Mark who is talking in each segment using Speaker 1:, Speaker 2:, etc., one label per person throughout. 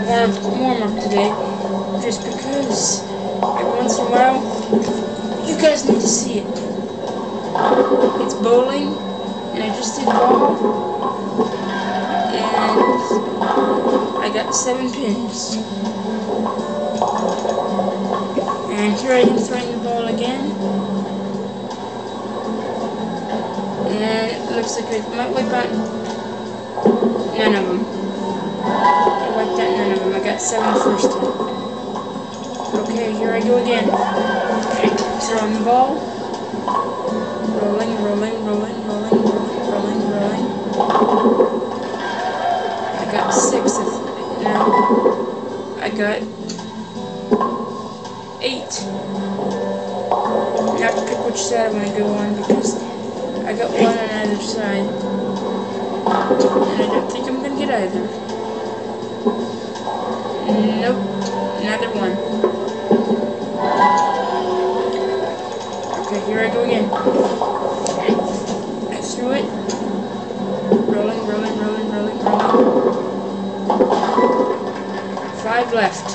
Speaker 1: that warm-up today, just because every once in a while, you guys need to see it. It's bowling, and I just did ball, and I got 7 pins. And here I am throwing the ball again, and it looks like I might wipe out none of them. I wiped out none of them. I got 7 the first time. Okay, here I go again. Throwing the ball. Rolling, rolling, rolling, rolling, rolling, rolling, rolling. I got 6 now. I got 8. I have to pick which side I'm going to go on because I got 1 on either side. And I don't think I'm going to get either. Nope, neither one. Okay, here I go again. I threw it. Rolling, rolling, rolling, rolling, rolling. 5 left.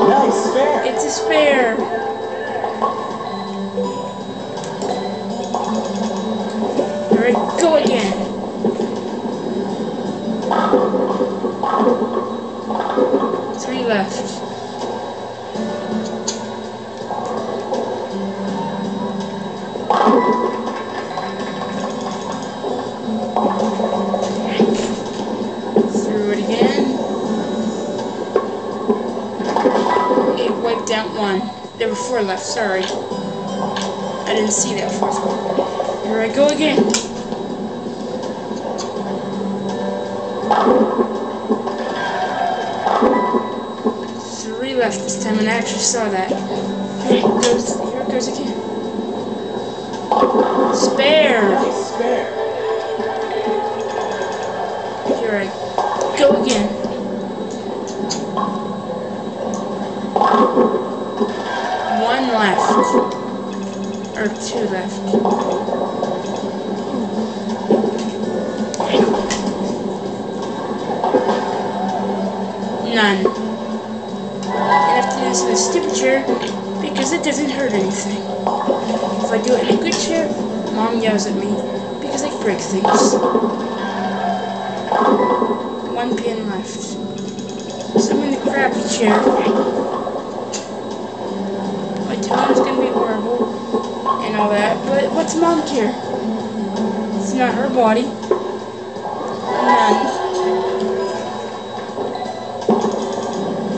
Speaker 2: Nice spare.
Speaker 1: It's a spare. Here I go again. 3 left. Threw it again. It wiped out 1. There were 4 left, sorry. I didn't see that 4th one. Here I go again. 3 left this time, and I actually saw that. Here it goes again. Spare!
Speaker 2: Nice spare.
Speaker 1: Here I go again. 1 left. Or 2 left. None. And I have to do this with a stupid chair because it doesn't hurt anything. If I do it in a good chair, Mom yells at me because I break things. 1 pin left. So I'm in the crappy chair. My tone's gonna be horrible and all that, but what's Mom care? It's not her body. None.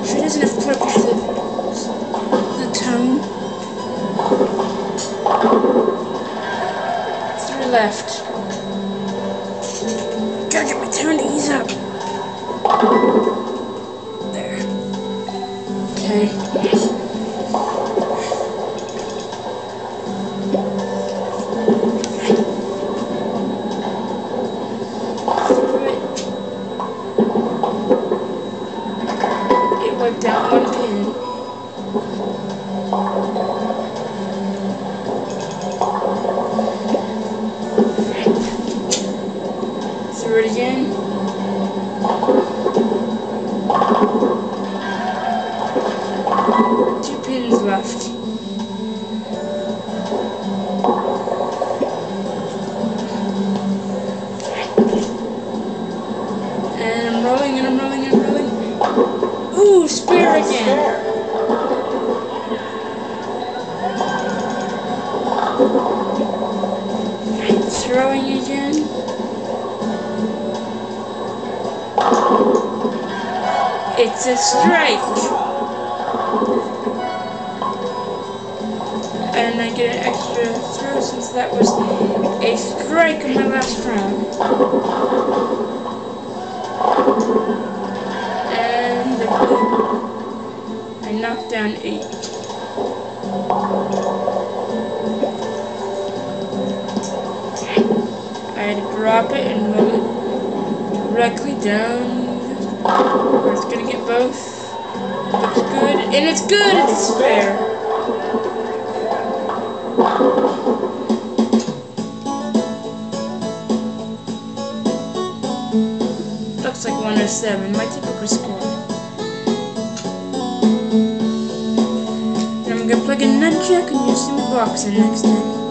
Speaker 1: She doesn't have to put up with the tone. 3 left. Gotta get my tone to ease up. There. Okay. Wiped out 1 pin. Threw it again. 2 pins left. And I'm rolling and I'm rolling and I'm rolling. Ooh, spare again. Throwing again. It's a strike. And I get an extra throw since that was a strike in my last round. I knocked down 8. I had to drop it and roll it directly down. Where it's gonna get both. Looks good, and it's good. It's a spare. looks like 107, my typical score. And I'm gonna plug in nunchuck and you'll see me boxing next time.